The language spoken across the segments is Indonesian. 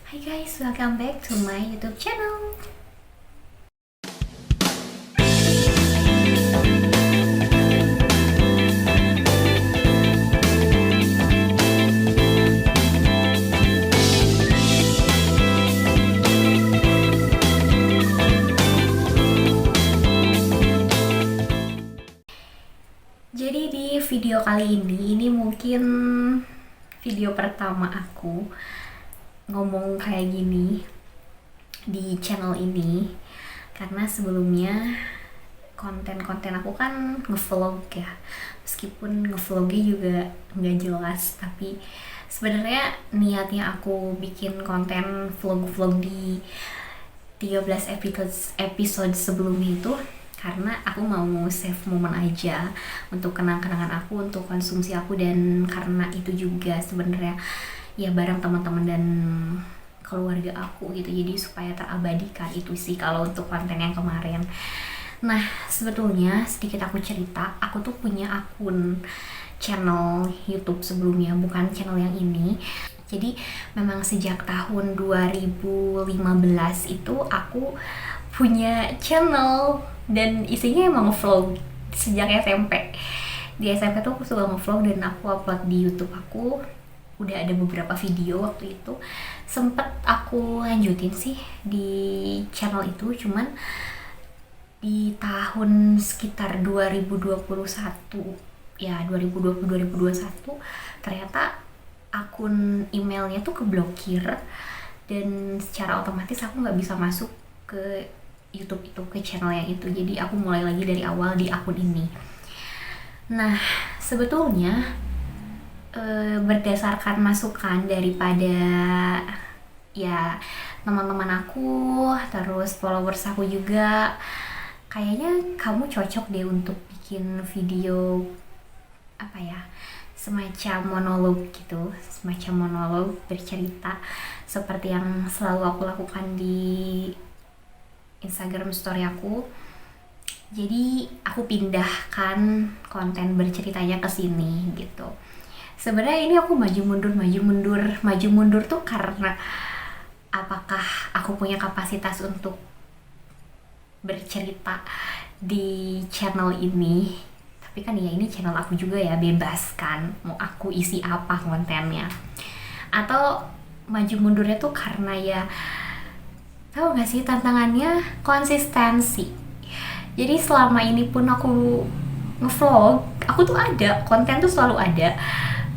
Hi guys, welcome back to my YouTube channel. Jadi di video kali ini mungkin video pertama aku ngomong kayak gini di channel ini, karena sebelumnya konten-konten aku kan ngevlog ya, meskipun ngevlognya juga nggak jelas, tapi sebenarnya niatnya aku bikin konten vlog-vlog di 13 episode sebelumnya itu karena aku mau save momen aja untuk kenang-kenangan aku, untuk konsumsi aku, dan karena itu juga sebenarnya ya bareng teman-teman dan keluarga aku gitu, jadi supaya terabadikan. Itu sih kalau untuk konten yang kemarin. Nah, sebetulnya sedikit aku cerita, aku tuh punya akun channel YouTube sebelumnya, bukan channel yang ini. Jadi memang sejak tahun 2015 itu aku punya channel dan isinya emang vlog sejak SMP. Di SMP tuh aku suka nge-vlog dan aku upload di YouTube aku. Udah ada beberapa video waktu itu. Sempet aku lanjutin sih di channel itu, cuman di tahun sekitar 2021 ya, 2020-2021 ternyata akun emailnya tuh keblokir dan secara otomatis aku nggak bisa masuk ke YouTube itu, ke channel yang itu. Jadi aku mulai lagi dari awal di akun ini. Nah, sebetulnya berdasarkan masukan daripada ya teman-teman aku, terus followers aku juga, kayaknya kamu cocok deh untuk bikin video apa ya, semacam monolog gitu, semacam monolog bercerita seperti yang selalu aku lakukan di Instagram story aku. Jadi aku pindahkan konten berceritanya ke sini gitu. Sebenarnya ini aku maju mundur tuh karena apakah aku punya kapasitas untuk bercerita di channel ini. Tapi kan ya ini channel aku juga ya, bebas kan mau aku isi apa kontennya. Atau maju mundurnya tuh karena ya, tahu gak sih tantangannya konsistensi. Jadi selama ini pun aku ngevlog, aku tuh ada, konten tuh selalu ada.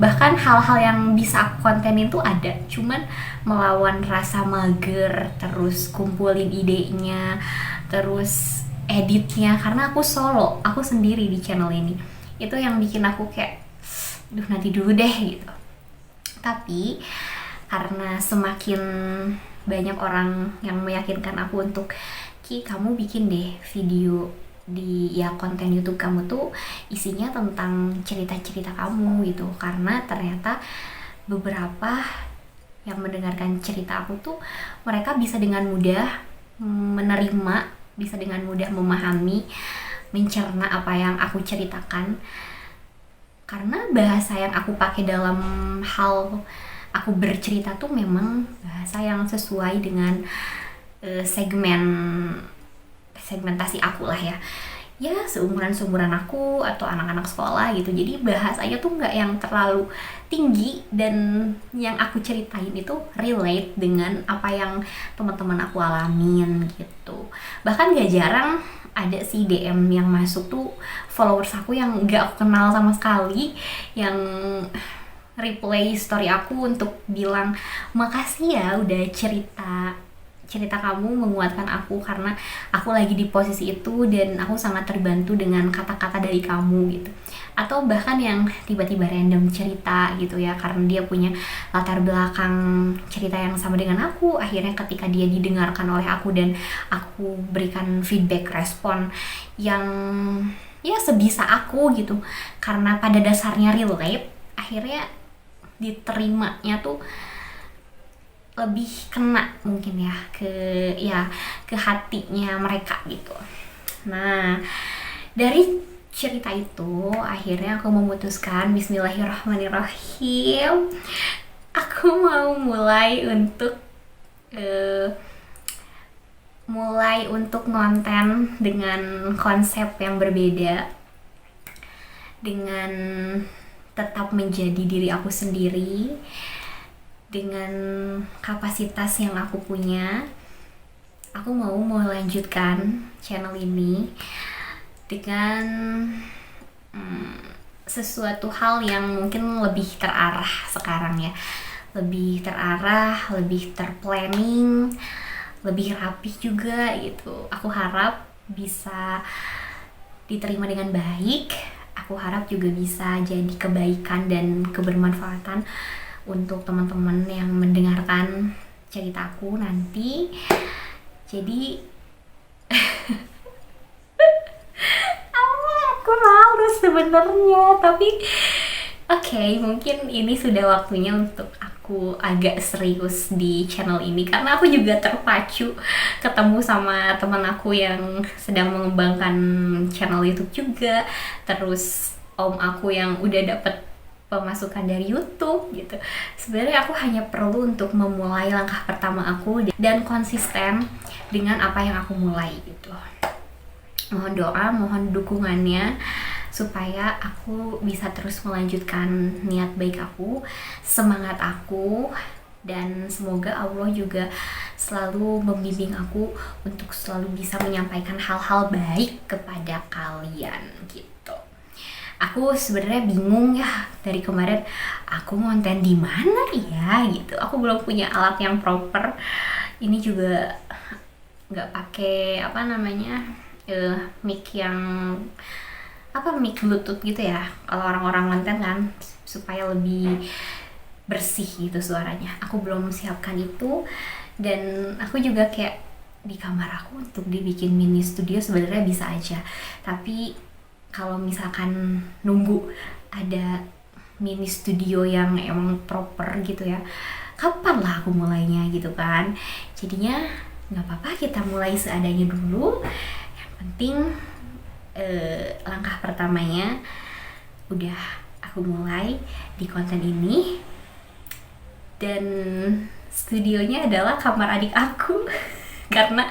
Bahkan hal-hal yang bisa aku kontenin tuh ada, cuman melawan rasa mager, terus kumpulin idenya, terus editnya, karena aku solo, aku sendiri di channel ini. Itu yang bikin aku kayak, duh nanti dulu deh gitu. Tapi karena semakin banyak orang yang meyakinkan aku untuk, Ki kamu bikin deh video di ya konten YouTube kamu tuh isinya tentang cerita-cerita kamu gitu, karena ternyata beberapa yang mendengarkan cerita aku tuh mereka bisa dengan mudah menerima, bisa dengan mudah memahami, mencerna apa yang aku ceritakan, karena bahasa yang aku pakai dalam hal aku bercerita tuh memang bahasa yang sesuai dengan segmentasi aku lah ya seumuran aku atau anak-anak sekolah gitu. Jadi bahasanya tuh nggak yang terlalu tinggi, dan yang aku ceritain itu relate dengan apa yang teman-teman aku alamin gitu. Bahkan gak jarang ada sih DM yang masuk tuh followers aku yang nggak aku kenal sama sekali, yang replay story aku untuk bilang makasih ya udah cerita kamu menguatkan aku, karena aku lagi di posisi itu dan aku sangat terbantu dengan kata-kata dari kamu gitu. Atau bahkan yang tiba-tiba random cerita gitu ya, karena dia punya latar belakang cerita yang sama dengan aku, akhirnya ketika dia didengarkan oleh aku dan aku berikan feedback, respon yang ya sebisa aku gitu, karena pada dasarnya relate, akhirnya diterimanya tuh lebih kena mungkin ke hatinya mereka gitu. Nah, dari cerita itu akhirnya aku memutuskan, bismillahirrahmanirrahim, aku mau mulai untuk eh, mulai untuk konten dengan konsep yang berbeda, dengan tetap menjadi diri aku sendiri, dengan kapasitas yang aku punya. Aku mau melanjutkan channel ini dengan sesuatu hal yang mungkin lebih terarah sekarang ya, lebih terarah, lebih terplanning, lebih rapih juga gitu. Aku harap bisa diterima dengan baik. Aku harap juga bisa jadi kebaikan dan kebermanfaatan untuk teman-teman yang mendengarkan ceritaku nanti. Jadi aku malu sebenarnya, tapi oke, mungkin ini sudah waktunya untuk aku agak serius di channel ini, karena aku juga terpacu ketemu sama teman aku yang sedang mengembangkan channel YouTube juga, terus om aku yang udah dapet pemasukan dari YouTube gitu. Sebenarnya aku hanya perlu untuk memulai langkah pertama aku dan konsisten dengan apa yang aku mulai gitu. Mohon doa, mohon dukungannya supaya aku bisa terus melanjutkan niat baik aku, semangat aku, dan semoga Allah juga selalu membimbing aku untuk selalu bisa menyampaikan hal-hal baik kepada kalian gitu. Aku sebenarnya bingung ya, dari kemarin aku konten di mana ya gitu. Aku belum punya alat yang proper. Ini juga nggak pakai mic yang mic bluetooth gitu ya, kalau orang-orang konten kan, supaya lebih bersih gitu suaranya. Aku belum siapkan itu, dan aku juga kayak di kamar aku untuk dibikin mini studio sebenarnya bisa aja, tapi kalau misalkan nunggu ada mini studio yang emang proper gitu ya, kapan lah aku mulainya gitu kan. Jadinya nggak apa-apa, kita mulai seadanya dulu. Yang penting langkah pertamanya udah aku mulai di konten ini, dan studionya adalah kamar adik aku karena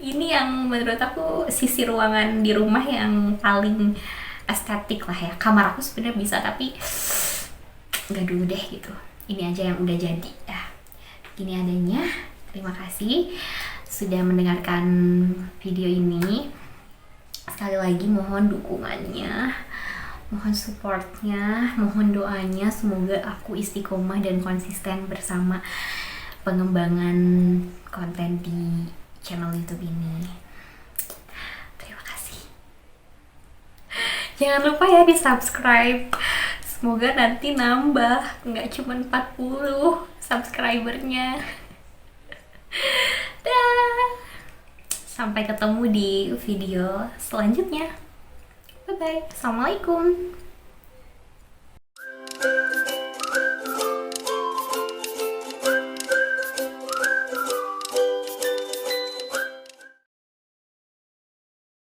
ini yang menurut aku sisi ruangan di rumah yang paling estetik lah ya. Kamar aku sebenarnya bisa, tapi nggak dulu deh gitu, ini aja yang udah jadi ya. Gini adanya. Terima kasih sudah mendengarkan video ini. Sekali lagi mohon dukungannya, mohon supportnya, mohon doanya. Semoga aku istiqomah dan konsisten bersama pengembangan konten di channel YouTube ini. Terima kasih. Jangan lupa ya di subscribe. Semoga nanti nambah, nggak cuma 40 subscribernya. Dah. Sampai ketemu di video selanjutnya. Bye bye. Assalamualaikum.